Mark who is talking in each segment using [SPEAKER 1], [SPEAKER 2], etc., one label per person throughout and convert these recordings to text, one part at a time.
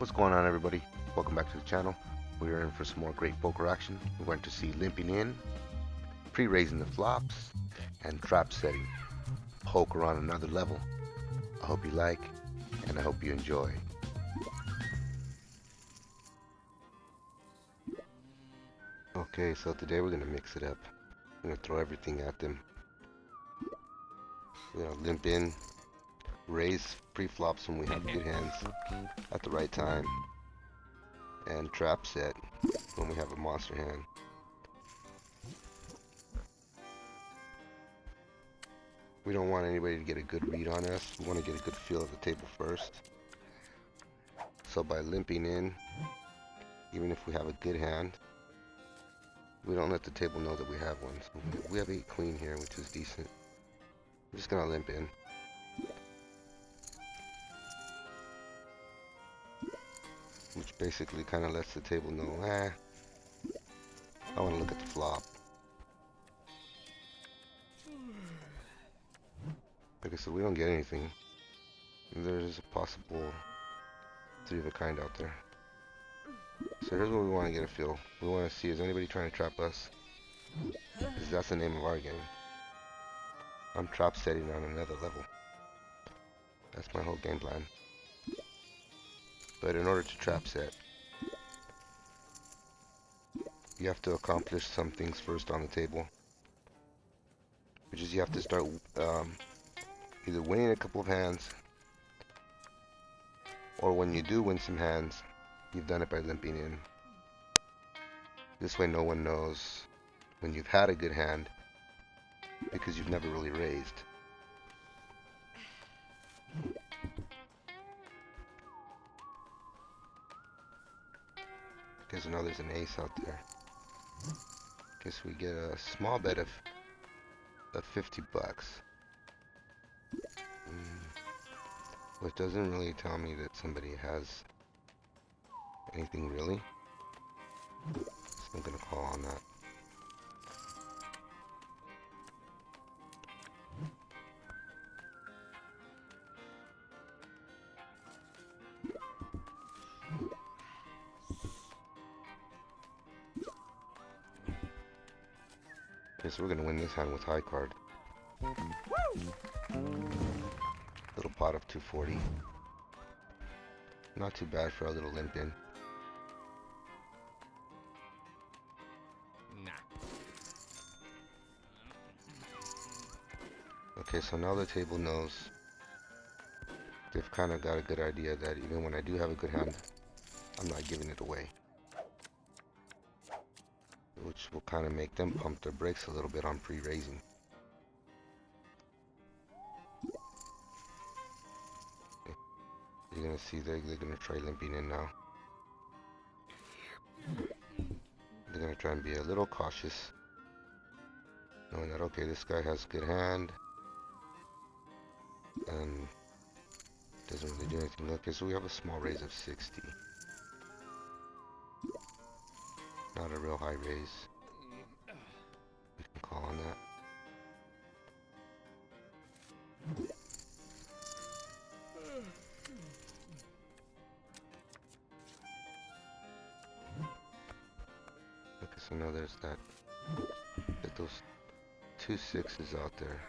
[SPEAKER 1] What's going on, everybody? Welcome back to the channel. We are in for some more great poker action. We're going to see limping in, pre-raising the flops, and trap setting. Poker on another level. I hope you like, and I hope you enjoy. Okay, so today we're going to mix it up. We're going to throw everything at them. We're going to limp in, raise pre-flops when we have good hands at the right time, and trap set when we have a monster hand. We don't want anybody to get a good read on us. We want to get a good feel of the table first. So by limping in, even if we have a good hand, we don't let the table know that we have one. So we have 8 queen here, which is decent. I'm just gonna limp in. Which basically kind of lets the table know, I want to look at the flop. Like I said, we don't get anything. There's a possible 3 of a kind out there. So here's what we want to get a feel. We want to see, is anybody trying to trap us? Because that's the name of our game. I'm trap setting on another level. That's my whole game plan. But in order to trap set, you have to accomplish some things first on the table. Which is you have to start either winning a couple of hands, or when you do win some hands, you've done it by limping in. This way no one knows when you've had a good hand, because you've never really raised. Because I know there's an ace out there. Guess we get a small bet of 50 bucks. Which doesn't really tell me that somebody has anything really. So I'm gonna call on that. Okay, so we're gonna win this hand with high card. Little pot of 240. Not too bad for a little limp in. Okay, so now the table knows. They've kind of got a good idea that even when I do have a good hand, I'm not giving it away. Which will kind of make them pump their brakes a little bit on pre-raising. Okay. You're going to see they're going to try limping in now. They're going to try and be a little cautious, knowing that, okay, this guy has a good hand and doesn't really do anything. Okay, so we have a small raise of 60. Not a real high raise. We can call on that. Okay, so now there's that. Get those 2 6s out there.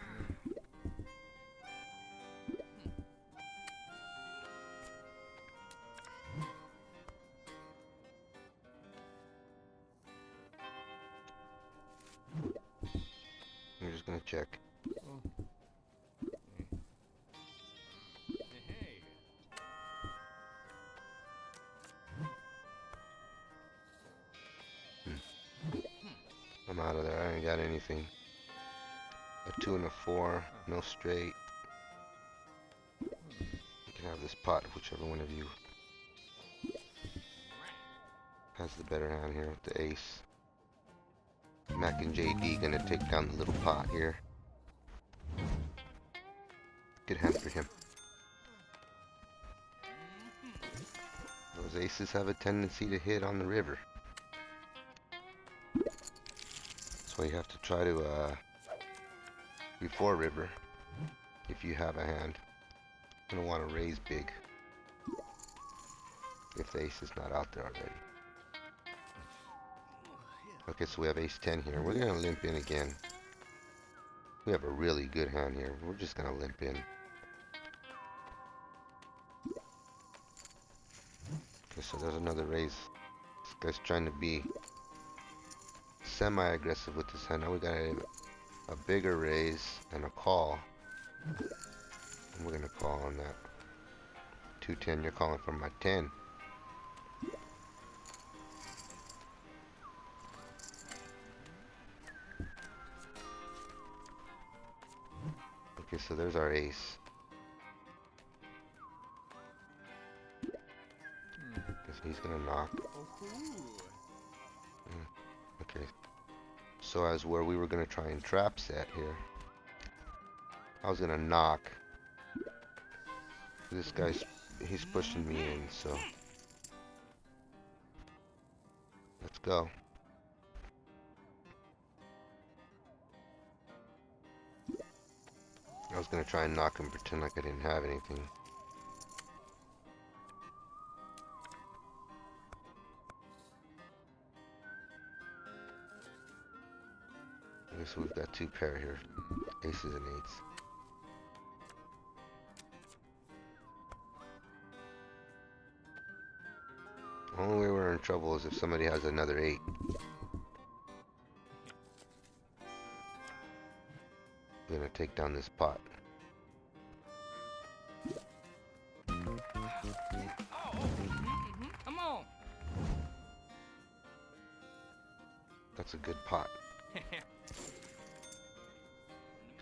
[SPEAKER 1] We're just gonna check. I'm out of there. I ain't got anything. A 2 and a 4, no straight. You can have this pot, whichever one of you has the better hand here with the ace. Mac and JD gonna take down the little pot here. Good hand for him. Those aces have a tendency to hit on the river. That's why you have to try to, before river, if you have a hand, you're gonna want to raise big. if the ace is not out there already. Okay, so we have ace 10 here. We're gonna limp in again. We have a really good hand here. We're just gonna limp in. Okay, so there's another raise. This guy's trying to be semi-aggressive with this hand. Now we got a bigger raise and a call. And we're gonna call on that. 210, you're calling from my 10. Okay, so there's our ace. Guess he's gonna knock. Okay. So as where we were gonna try and trap set here, I was gonna knock. This guy's he's pushing me in, so let's go. I was gonna try and knock him, pretend like I didn't have anything. Okay, so we've got two pair here, aces and eights. The only way we're in trouble is if somebody has another 8. We're gonna take down this pot.
[SPEAKER 2] Come on.
[SPEAKER 1] That's a good pot.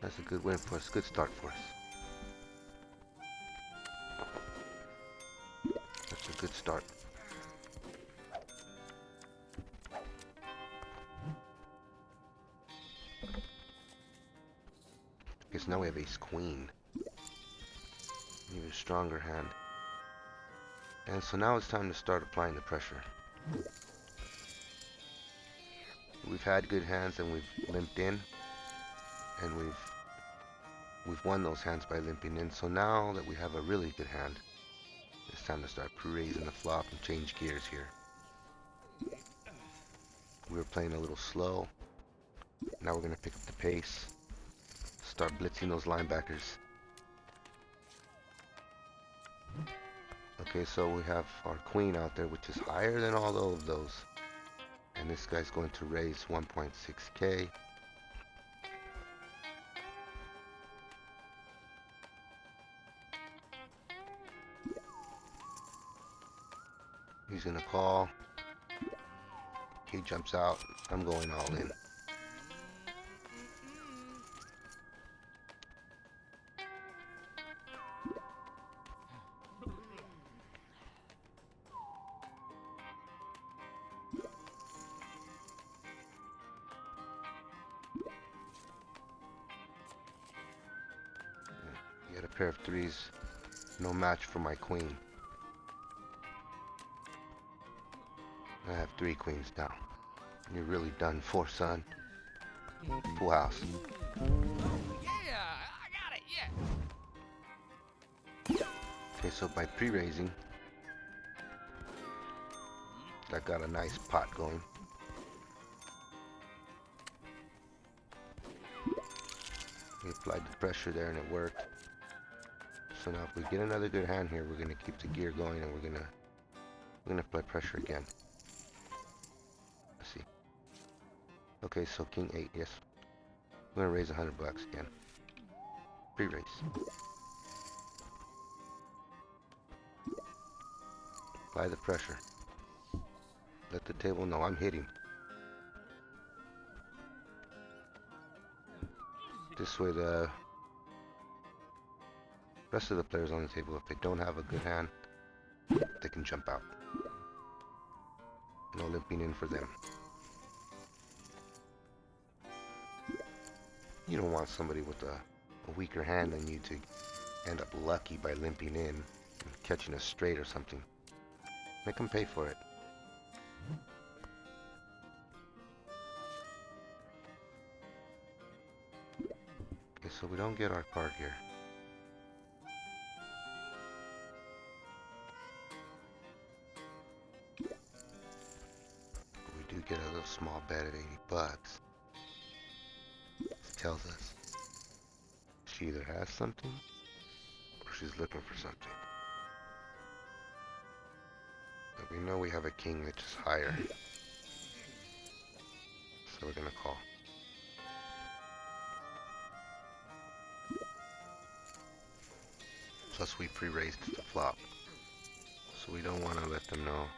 [SPEAKER 1] That's a good win for us, good start for us. That's a good start. Okay, so now we have ace queen. Even stronger hand. And so now it's time to start applying the pressure. We've had good hands and we've limped in, and we've won those hands by limping in. So now that we have a really good hand, it's time to start raising the flop and change gears here. We were playing a little slow. Now we're gonna pick up the pace, start blitzing those linebackers. Okay, so we have our queen out there, which is higher than all of those. And this guy's going to raise 1.6k. He's gonna call. He jumps out. I'm going all in. You got a pair of threes. No match for my queen. I have 3 queens now. You're really done for, son. Full house.
[SPEAKER 2] Yeah, I got it, yeah.
[SPEAKER 1] Okay, so by pre-raising, I got a nice pot going. We applied the pressure there and it worked. So now if we get another good hand here, we're gonna keep the gear going and we're gonna apply pressure again. Let's see. Okay, so king 8, yes. We're gonna raise $100 again. Pre-raise. Apply the pressure. Let the table know I'm hitting. This way the rest of the players on the table, if they don't have a good hand, they can jump out. No limping in for them. You don't want somebody with a weaker hand than you to end up lucky by limping in and catching a straight or something. Make them pay for it. Okay, so we don't get our card here. get a little small bet at 80 bucks. This tells us she either has something or she's looking for something. But we know we have a king which is higher. So we're gonna call. Plus we pre-raised the flop. So we don't want to let them know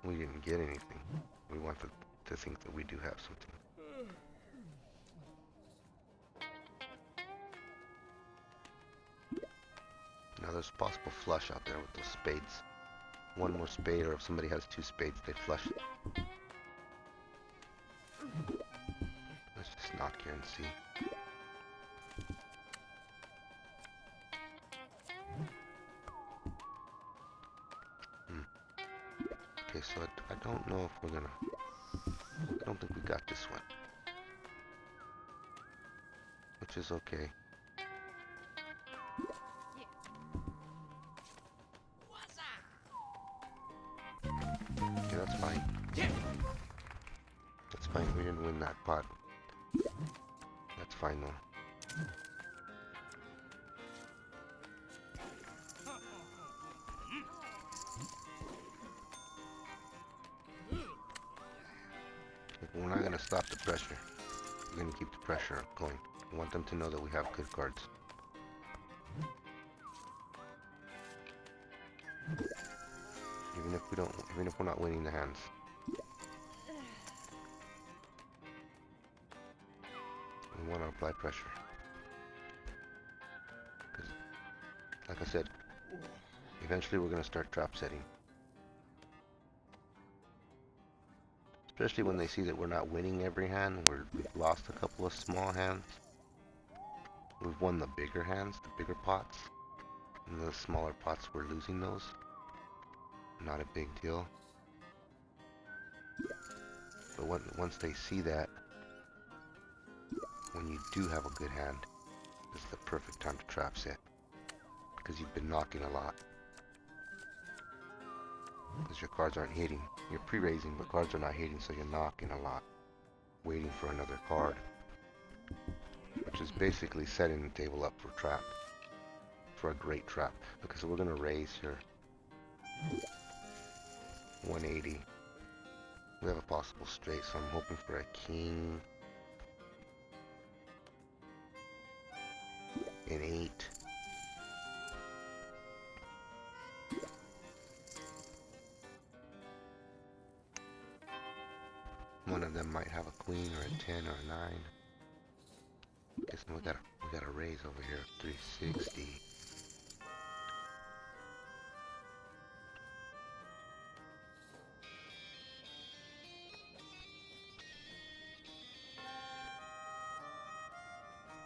[SPEAKER 1] we didn't get anything. We want them to think that we do have something. Now there's a possible flush out there with those spades. One more spade, or if somebody has two spades, they flush it. Let's just knock here and see. Okay, so I don't know if we're gonna... I don't think we got this one. Which is okay. Okay, that's fine. That's fine, we didn't win that pot. That's fine though. We're not gonna stop the pressure. We're gonna keep the pressure going. We want them to know that we have good cards. Even if we're not winning the hands. We want to apply pressure. 'Cause, like I said, eventually we're gonna start trap setting. Especially when they see that we're not winning every hand, we've lost a couple of small hands. We've won the bigger hands, the bigger pots. And the smaller pots, we're losing those. Not a big deal. But once they see that, when you do have a good hand, this is the perfect time to trap set. Because you've been knocking a lot. Because your cards aren't hitting. You're pre-raising, but cards are not hitting, so you're knocking a lot. Waiting for another card. Which is basically setting the table up for trap. For a great trap. Okay, so we're going to raise here. 180. We have a possible straight, so I'm hoping for a king. An 8. One of them might have a queen or a 10 or a 9. Guess we got a raise over here of 360.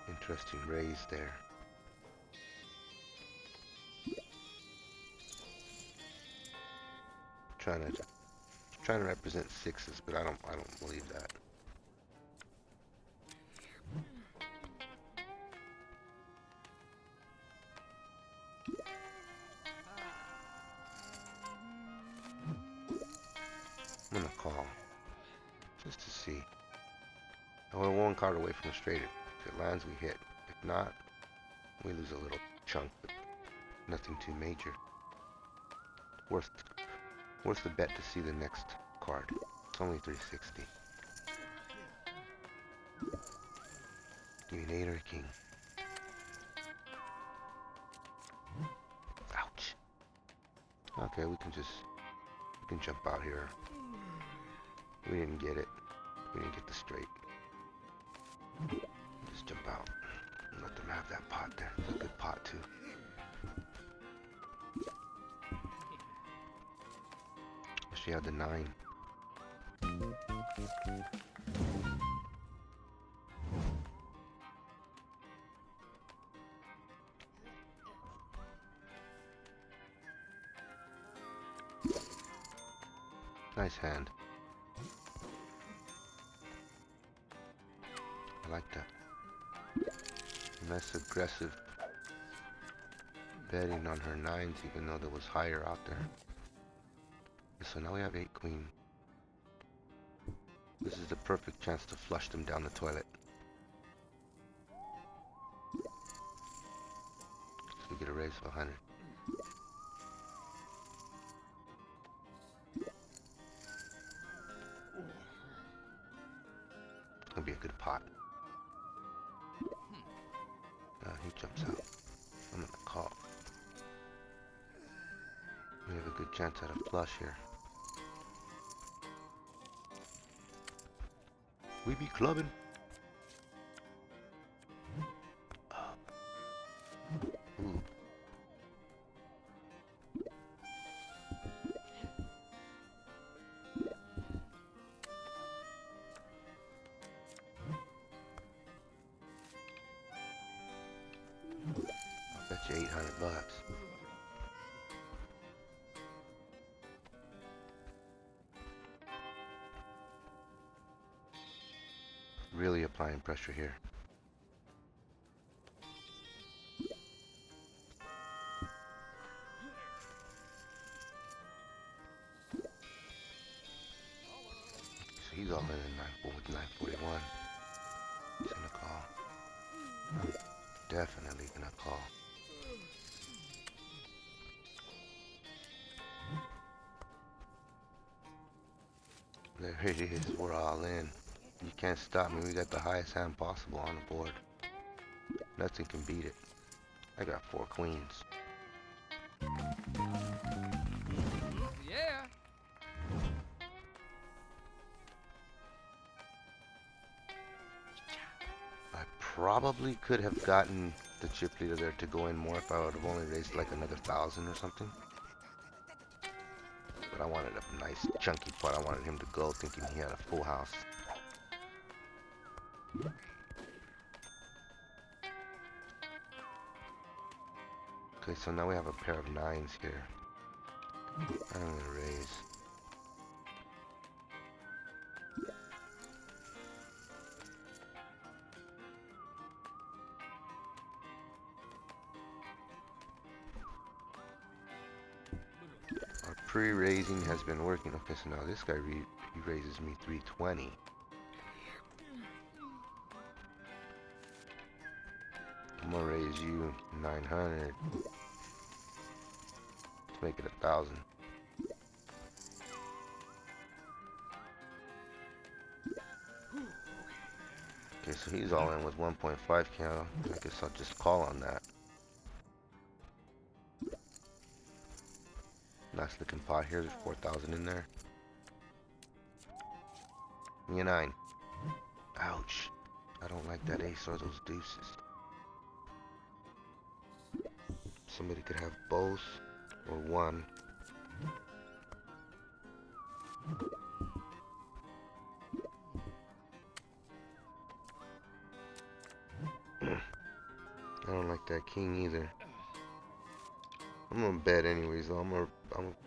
[SPEAKER 1] Interesting raise there. Trying to represent sixes, but I don't believe that. I'm gonna call just to see. We're one card away from a straight. If it lands, we hit. If not, we lose a little chunk, but nothing too major. Worth the bet to see the next card. It's only 360. Give me an 8 or a king. Ouch. Okay, we can jump out here. We didn't get it. We didn't get the straight. Just jump out and let them have that pot there. It's a good pot too. She had the 9. Nice hand. I like that. Nice aggressive betting on her 9s, even though there was higher out there. So now we have 8 queen. This is the perfect chance to flush them down the toilet. So we get a raise of 100. It's gonna be a good pot. He jumps out. I'm gonna call. We have a good chance at a flush here. We be clubbing. Ooh. I'll bet you 800 bucks. Really applying pressure here. So he's all in with 941. He's gonna call. Definitely gonna call. There it is. We're all in. You can't stop me. We got the highest hand possible on the board. Nothing can beat it. I got 4 queens.
[SPEAKER 2] Yeah.
[SPEAKER 1] I probably could have gotten the chip leader there to go in more if I would have only raised like another 1,000 or something. But I wanted a nice chunky pot. I wanted him to go thinking he had a full house. Okay, so now we have a pair of 9s here. I'm gonna raise. Our pre-raising has been working. Okay, so now this guy he raises me 320. I'm gonna raise you 900. Let's make it 1,000. Okay, so he's all in with 1.5 count. I guess I'll just call on that. Nice looking pot here. There's 4,000 in there. Me a 9. Ouch. I don't like that ace or those deuces. Somebody could have both or one. I don't like that king either. I'm gonna bet anyways though. I'm gonna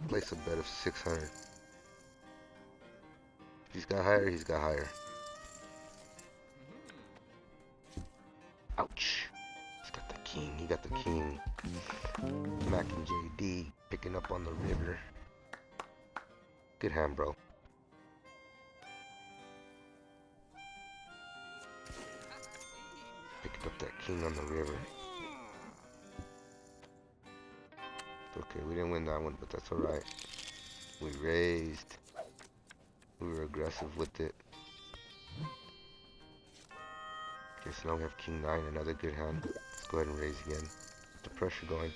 [SPEAKER 1] place a bet of 600. If he's got higher, he's got higher. Ouch. He's got the king. He got the king. Mac and JD picking up on the river. Good hand, bro. Picked up that king on the river. Okay, we didn't win that one, but that's alright. We raised. We were aggressive with it. Okay, so now we have king 9, another good hand. Let's go ahead and raise again. Get the pressure going.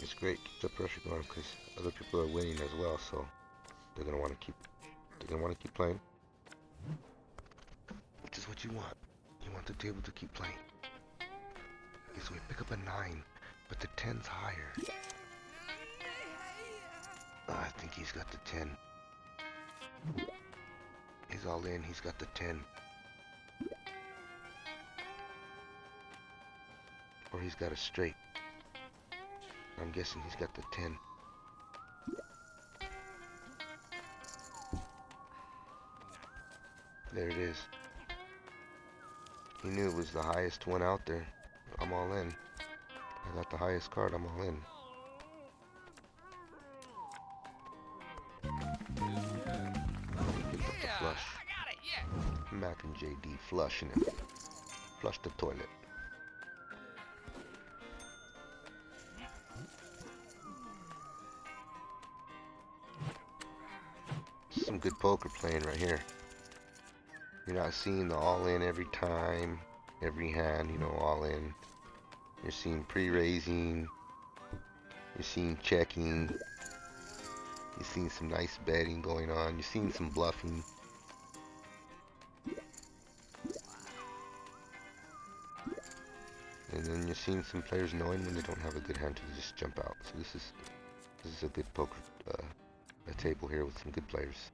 [SPEAKER 1] It's great, keep the pressure going because other people are winning as well, so they're gonna want to keep playing. Which is what you want. You want the table to keep playing. Okay, so we pick up a 9, but the 10's higher. I think he's got the 10. He's all in, he's got the 10. Or he's got a straight. I'm guessing he's got the 10. There it is. He knew it was the highest one out there. I'm all in. I got the highest card, I'm all in. Picked up the flush.
[SPEAKER 2] I got it, yeah.
[SPEAKER 1] Mac and JD flushing him. Flush the toilet. Some good poker playing right here. You're not seeing the all-in every time, every hand, you know, all-in. You're seeing pre-raising. You're seeing checking. You're seeing some nice betting going on. You're seeing some bluffing. And then you're seeing some players knowing when they don't have a good hand to just jump out. So this is a good poker a table here with some good players.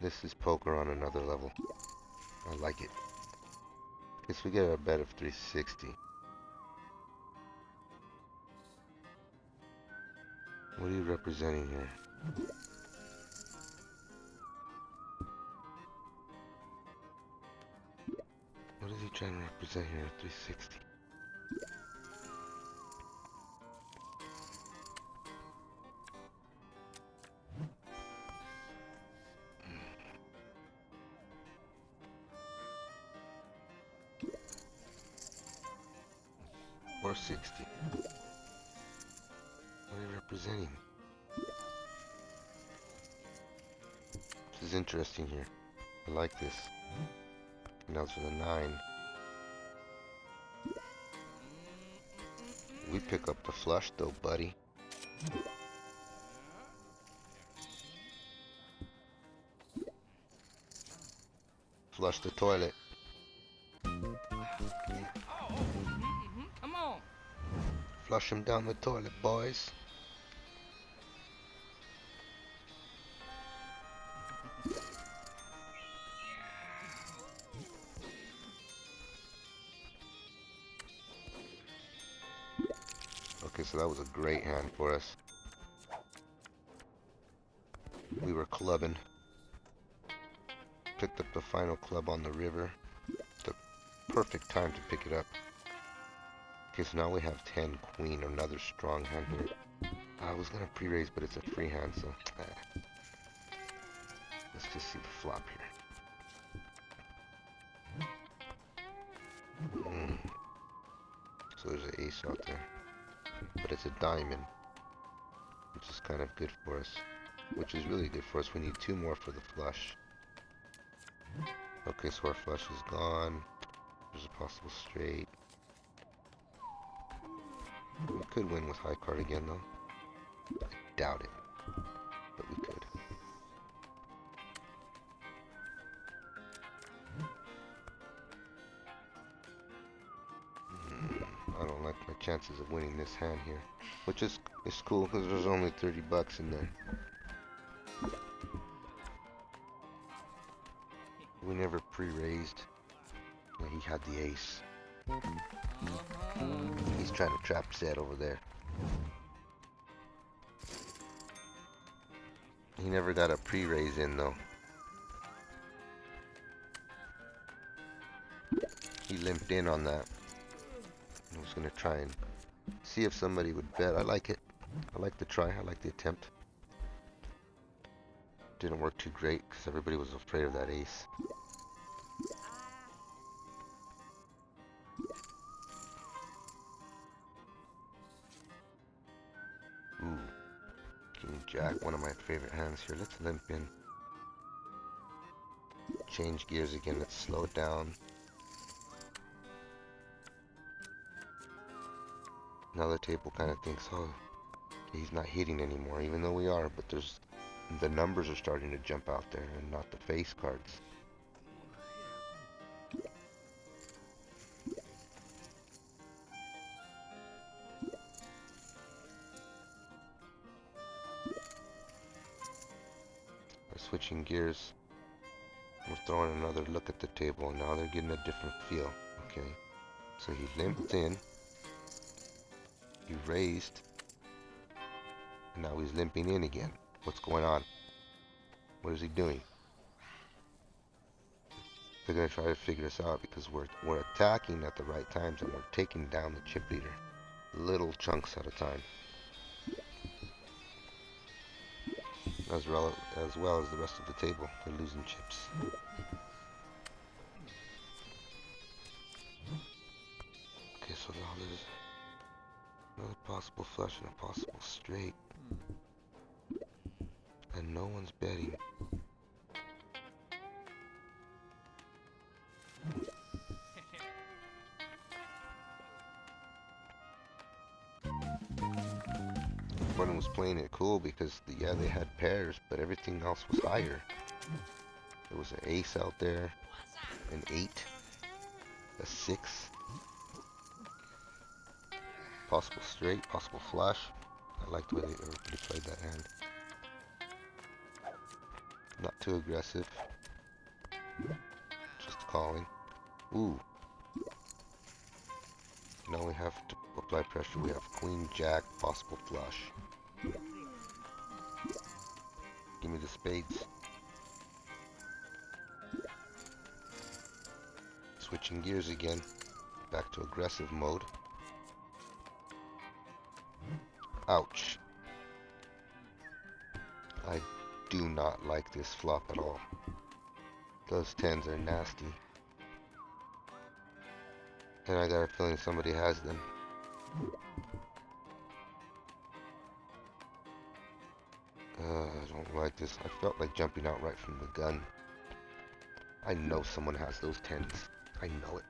[SPEAKER 1] This is poker on another level. I like it. Guess we get a bet of 360. What are you representing here? What is he trying to represent here at 360? Or 60. What are you representing? This is interesting here. I like this. Now it's with a 9. We pick up the flush though, buddy. Flush the toilet.
[SPEAKER 2] Come on.
[SPEAKER 1] Flush him down the toilet, boys. Okay, so that was a great hand for us. We were clubbing. Picked up the final club on the river. The perfect time to pick it up. Okay, so now we have 10 queen, another strong hand here. I was gonna pre-raise, but it's a free hand, so let's just see the flop here. So there's an ace out there, but it's a diamond, which is kind of good for us. Which is really good for us. We need 2 more for the flush. Okay, so our flush is gone. There's a possible straight. We could win with high card again, though. I doubt it, but we could. I don't like my chances of winning this hand here, which is cool because there's only 30 bucks in there. We never pre-raised. He had the ace. He's trying to trap set over there. He never got a pre-raise in though. He limped in on that. I was gonna try and see if somebody would bet. I like it. I like the try. I like the attempt. Didn't work too great because everybody was afraid of that ace. Ooh. King Jack, one of my favorite hands here. Let's limp in. Change gears again. Let's slow it down. Now the table kind of thinks, oh, he's not hitting anymore, even though we are, but the numbers are starting to jump out there and not the face cards. We're switching gears. We're throwing another look at the table, and now they're getting a different feel. Okay, so he limped in. He raised, and now he's limping in again. What's going on? What is he doing? They're gonna try to figure us out because we're attacking at the right times and we're taking down the chip leader, little chunks at a time, as well as the rest of the table. They're losing chips. Okay, so now there's another possible flush and a possible straight, and no one's betting. One was playing it cool because yeah, they had pairs, but everything else was higher. There was an ace out there, an 8, a 6, possible straight, possible flush. I liked the way everybody played that hand. Not too aggressive, just calling. Ooh. Now we have to apply pressure. We have queen, jack, possible flush. Give me the spades. Switching gears again. Back to aggressive mode. Ouch. I do not like this flop at all. Those 10s are nasty. And I got a feeling somebody has them. I don't like this. I felt like jumping out right from the gun. I know someone has those 10s. I know it.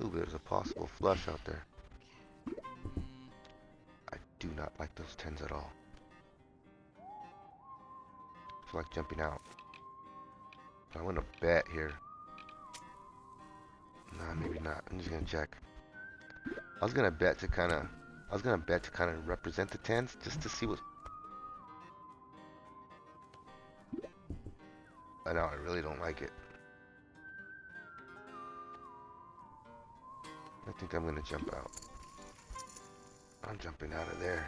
[SPEAKER 1] Ooh, there's a possible flush out there. I do not like those 10s at all. I feel like jumping out. I want to bet here. Nah, maybe not. I'm just gonna check. I was gonna bet to kind of represent the 10s just to see what. I know I really don't like it. I think I'm gonna jump out. I'm jumping out of there.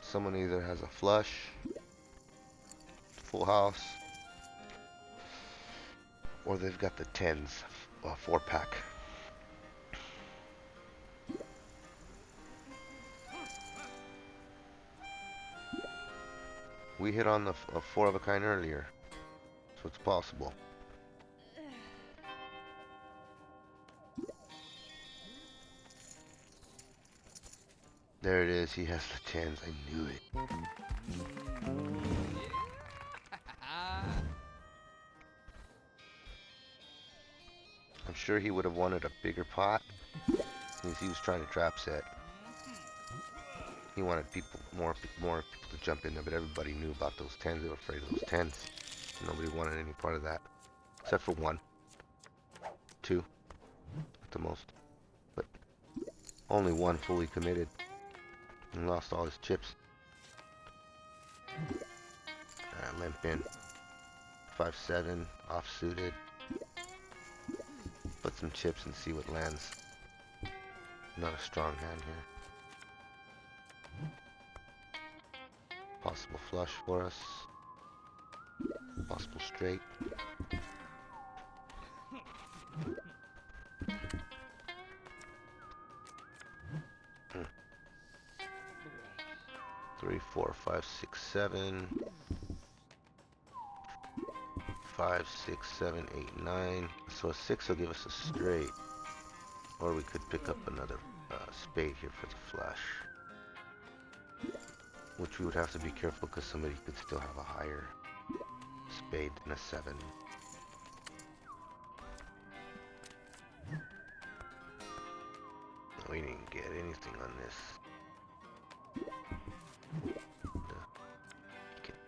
[SPEAKER 1] Someone either has a flush, full house, or they've got the 10s, 4-pack. We hit on the 4 of a kind earlier, so it's possible. There it is, he has the 10s, I knew it. I'm sure he would have wanted a bigger pot, because he was trying to trap set. He wanted more people to jump in there, but everybody knew about those 10s, they were afraid of those 10s. Nobody wanted any part of that, except for 1, 2, at the most. But only 1 fully committed. And lost all his chips. Limp in. 5-7, off-suited. Put some chips and see what lands. Not a strong hand here. Possible flush for us. Possible straight. 3, 4, 5, 6, 7. 5, 6, 7, 8, 9. So a 6 will give us a straight. Or we could pick up another spade here for the flush. Which we would have to be careful because somebody could still have a higher spade than a 7. We didn't get anything on this.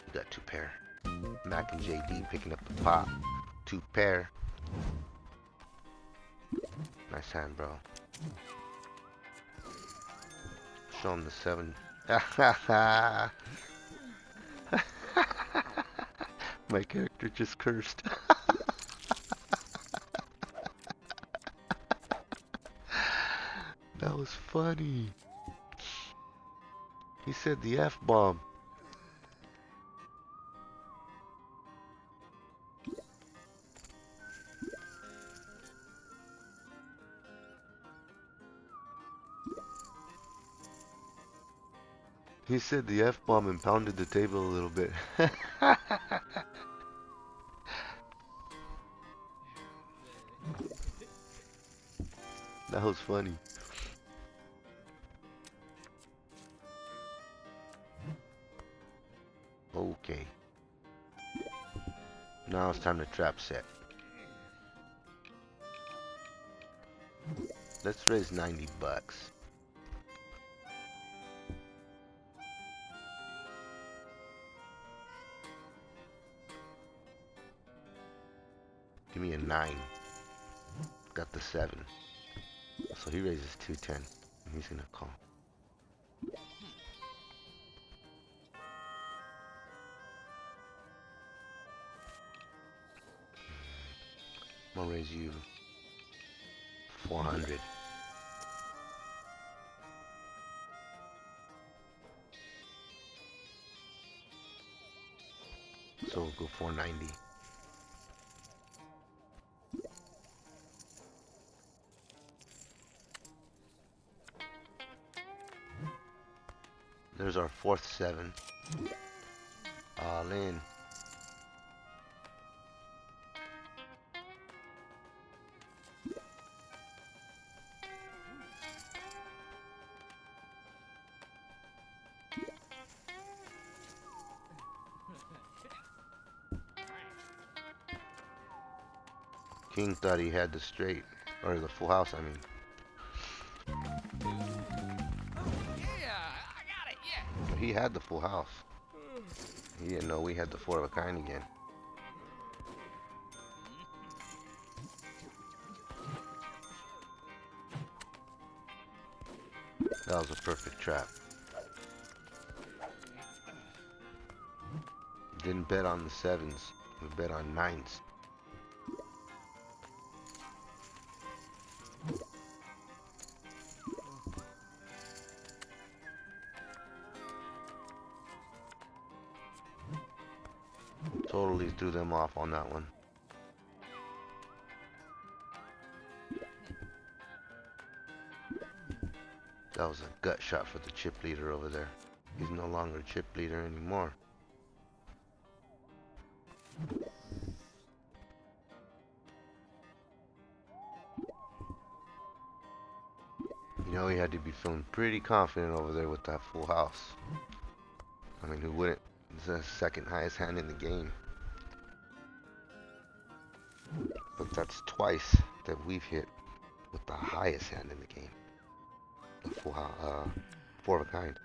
[SPEAKER 1] We got 2 pair. Mac and JD picking up the pot. 2 pair. Nice hand, bro. Show him the 7. My character just cursed. That was funny. He said the F-bomb. He said the F-bomb and pounded the table a little bit. That was funny. Okay. Now it's time to trap set. Let's raise 90 bucks. Give me a 9. Got the 7. So he raises 210. He's gonna call. I'm gonna raise you 400. So we'll go 490. There's our fourth 7. All in. King thought he had the straight, or the full house, I mean.
[SPEAKER 2] Yeah, I got it, yeah.
[SPEAKER 1] He had the full house. He didn't know we had the 4 of a kind again. That was a perfect trap. Didn't bet on the 7s. We bet on 9s. Totally threw them off on that one. That was a gut shot for the chip leader over there. He's no longer a chip leader anymore. You know, he had to be feeling pretty confident over there with that full house. I mean, who wouldn't? It's the second highest hand in the game. But that's twice that we've hit with the highest hand in the game. The full house, 4 of a kind.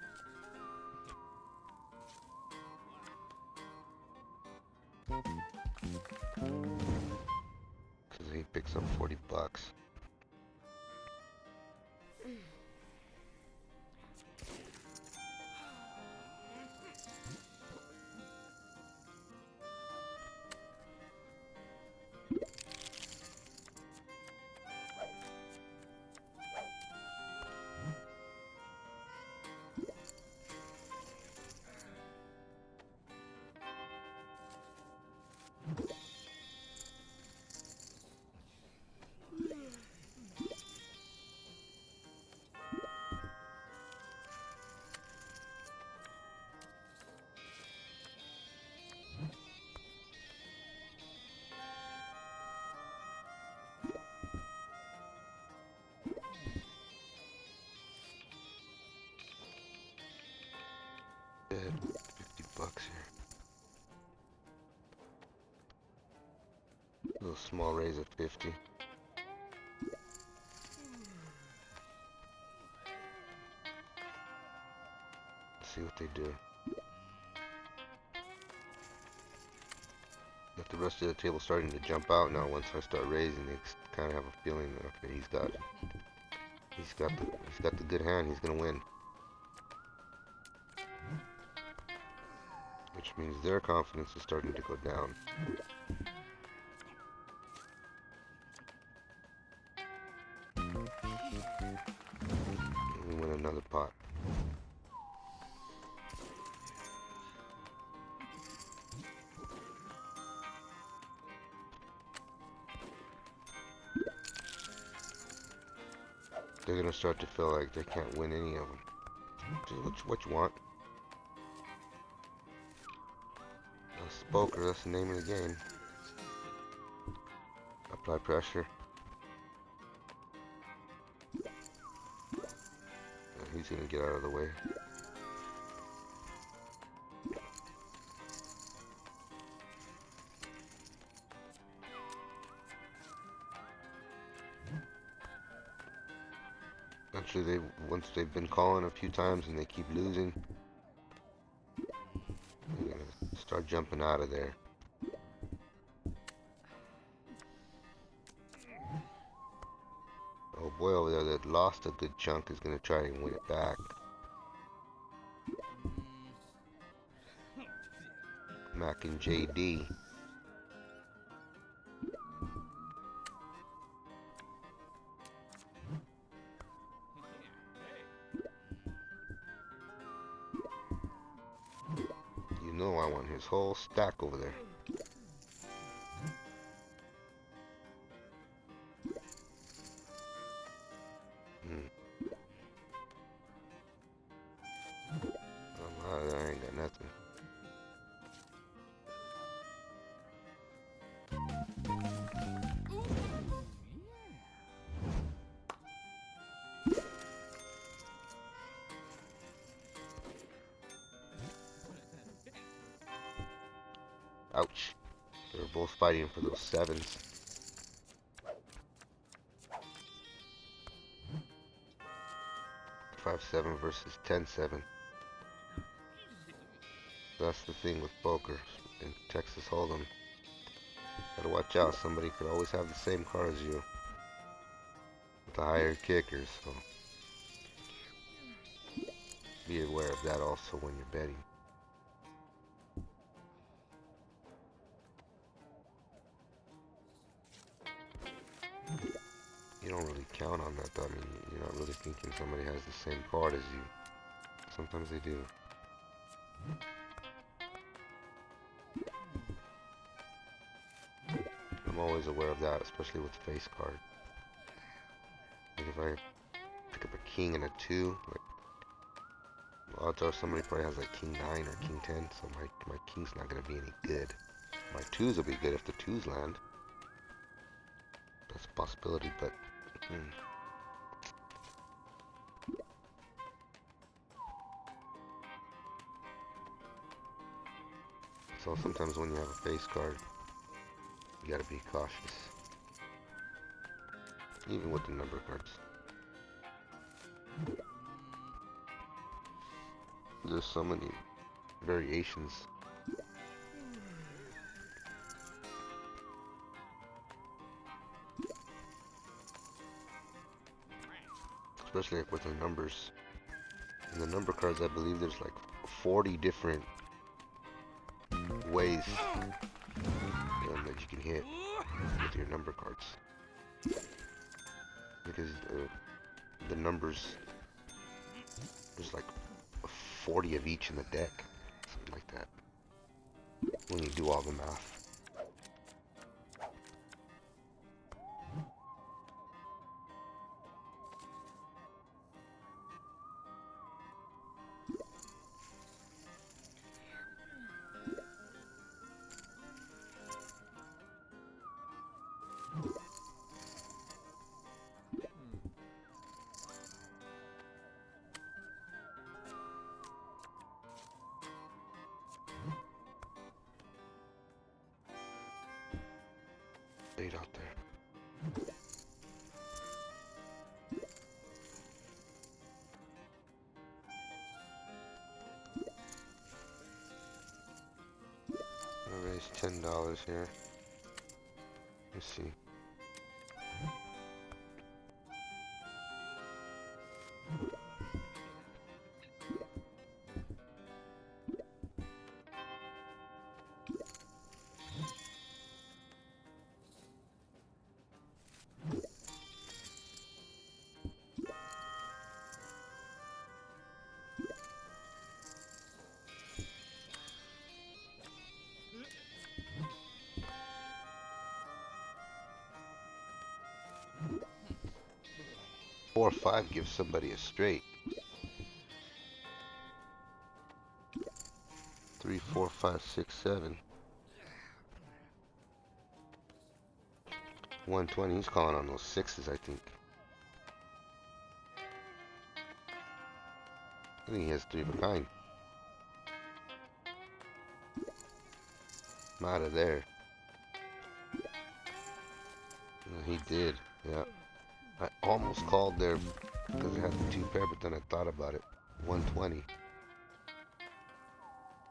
[SPEAKER 1] Because he picks up 40 bucks. Dead. 50 bucks here. Little small raise at 50. Let's see what they do. Got the rest of the table starting to jump out now. Once I start raising, they kind of have a feeling that okay, he's got the good hand. He's gonna win. Which means their confidence is starting to go down. And we win another pot. they're gonna start to feel like they can't win any of them. Just what you want. That's poker, that's the name of the game. Apply pressure. And he's gonna get out of the way. Actually, once they've been calling a few times and they keep losing, they're gonna start jumping out of there. Oh boy over there that lost a good chunk is gonna try and win it back. Mac and JD. You know I want his whole stack over there. I ain't got nothing. Ouch. They were both fighting for those sevens. $5-7 versus 10-7. That's the thing with poker in Texas Hold'em. Gotta watch out, somebody could always have the same card as you with the higher kickers, so be aware of that also when you're betting. You don't really count on that though. I mean, you're not really thinking somebody has the same card as you. Sometimes they do. I'm always aware of that, especially with the face card. Like if I pick up a king and a 2, like odds are somebody probably has like king 9 or king 10, so my king's not gonna be any good. My 2s will be good if the 2s land. That's a possibility, but so sometimes when you have a face card, you gotta be cautious. Even with the number cards. There's so many variations. Especially like with the numbers. In the number cards, I believe there's like 40 different ways that you can hit with your number cards. Because the numbers, there's like 40 of each in the deck. Something like that. When you do all the math. Out there. I raised $10 here. Let's see. 4 or 5 gives somebody a straight. 3, 4, 5, 6, 7. 120. He's calling on those sixes, I think. I think he has 3 of a kind. I'm out of there. He did, yeah. I almost called there because I had the 2 pair, but then I thought about it. 120.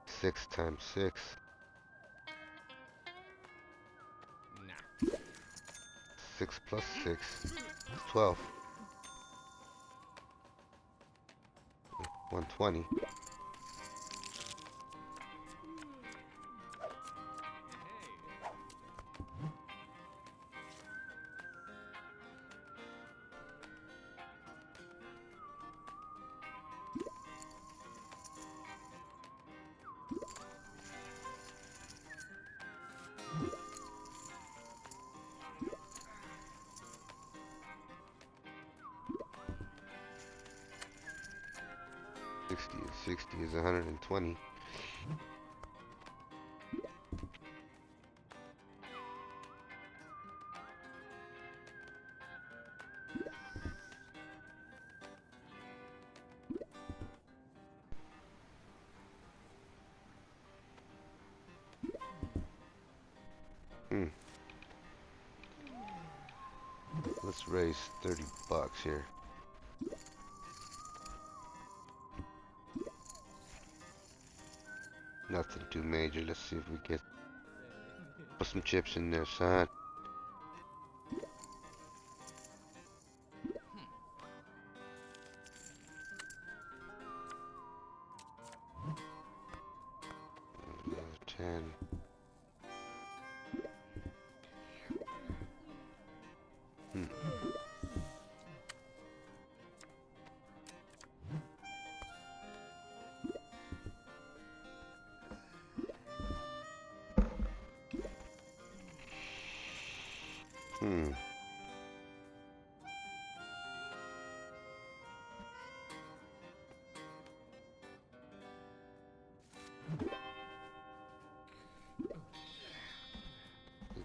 [SPEAKER 1] 6 times 6.
[SPEAKER 2] Nah.
[SPEAKER 1] 6 plus 6 is 12. 120. Hey. 60 is 120. Let's raise 30 bucks here. Nothing too major. Let's see if we get put some chips in there, son. Another 10.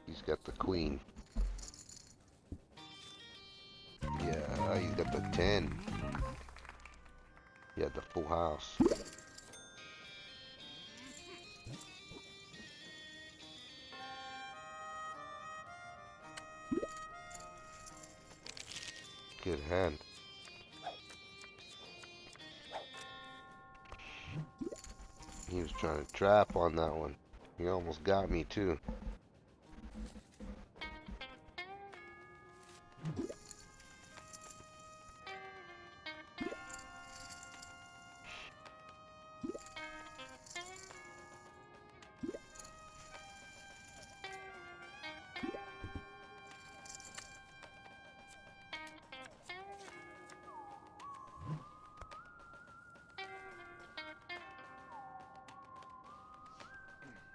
[SPEAKER 1] He's got the queen. Yeah, he's got the 10. He had the full house. Good hand. He was trying to trap on that one. He almost got me too.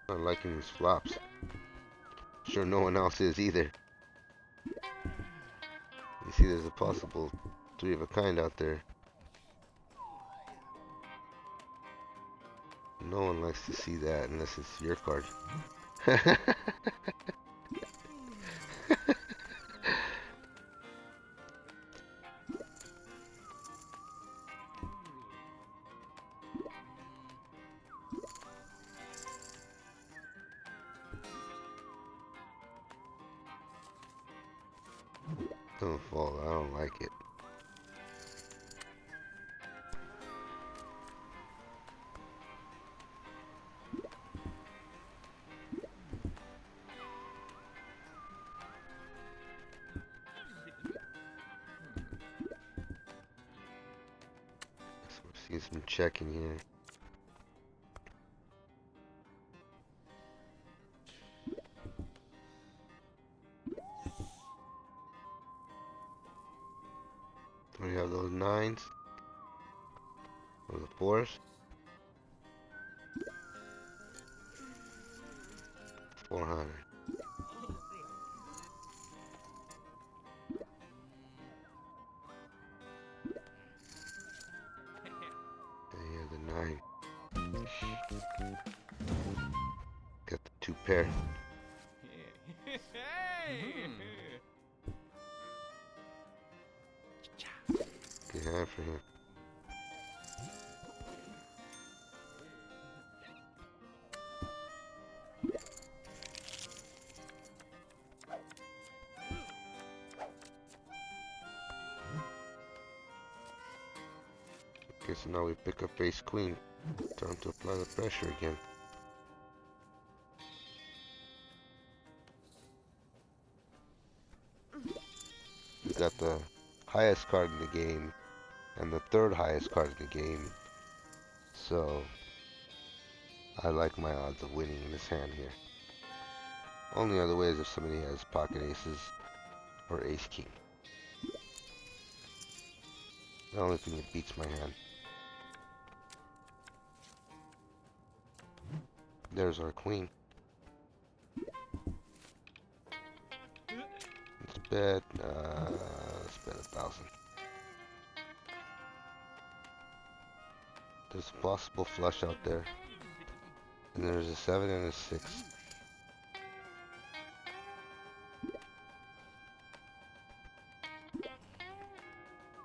[SPEAKER 1] Not liking these flops. Sure no one else is either. You see there's a possible 3 of a kind out there. No one likes to see that unless it's your card. Don't fall, I don't like it. So we're seeing some checking here. We have those 9s. Or the 4s. 400. Got the 2 pair.
[SPEAKER 2] Hey!
[SPEAKER 1] Good hand for him. Okay, so now we pick up ace queen. Time to apply the pressure again. We got the highest card in the game and the 3rd highest card in the game. So I like my odds of winning in this hand here. Only other way is if somebody has pocket aces or ace king. The only thing that beats my hand. There's our queen. Let's bet 1,000. There's a possible flush out there. And there's a 7 and a 6.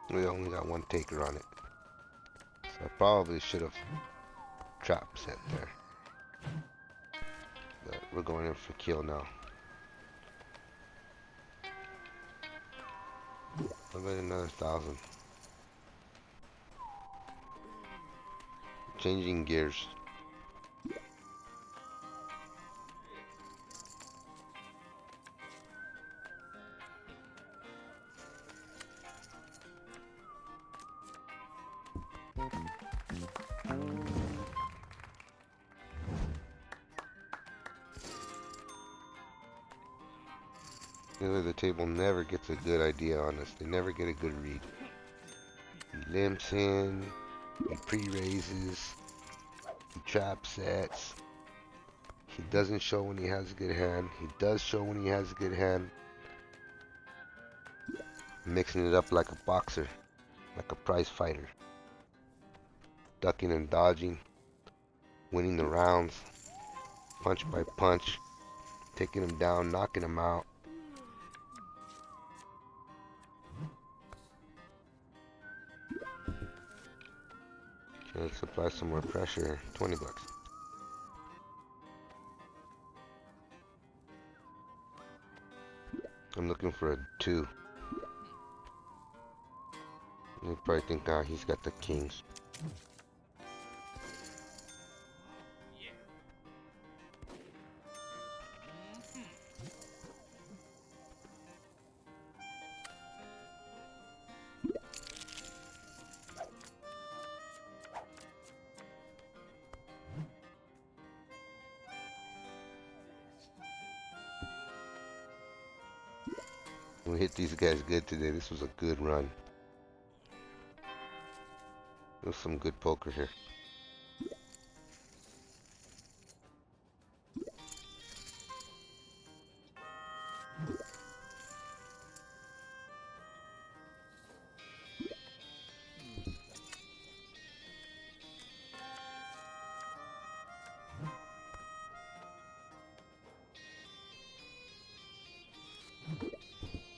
[SPEAKER 1] We only got 1 taker on it. So I probably should have trap set there. But we're going in for kill now. I'll bet another 1,000. Changing gears. The other the table never gets a good idea on us. They never get a good read. He limps in, he pre-raises, he trap sets. He doesn't show when he has a good hand. He does show when he has a good hand. Mixing it up like a boxer, like a prize fighter. Ducking and dodging, winning the rounds, punch by punch, taking him down, knocking him out. Okay, let's apply some more pressure. 20 bucks. I'm looking for a 2. You probably think, he's got the kings. We hit these guys good today. This was a good run. It was some good poker here.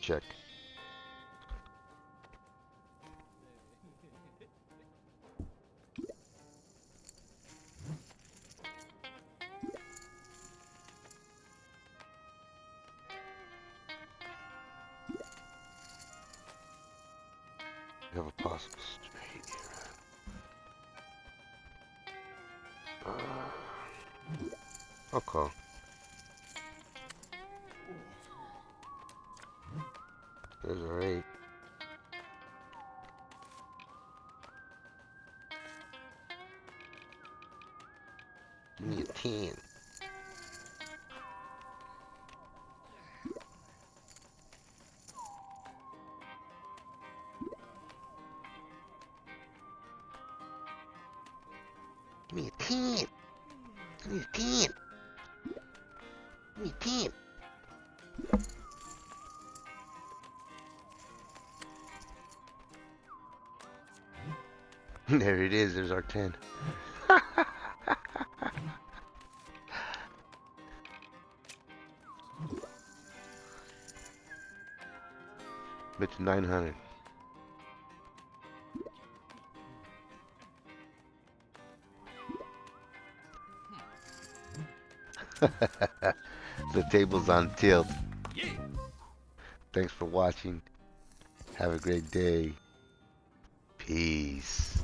[SPEAKER 1] Check. We have a possible straight here. I'll call. There's our 8. Give me a 10. Give me a 10. Give me a 10. Give me a 10. There it is. There's our 10. 900. The table's on tilt.
[SPEAKER 2] Yeah.
[SPEAKER 1] Thanks for watching. Have a great day. Peace.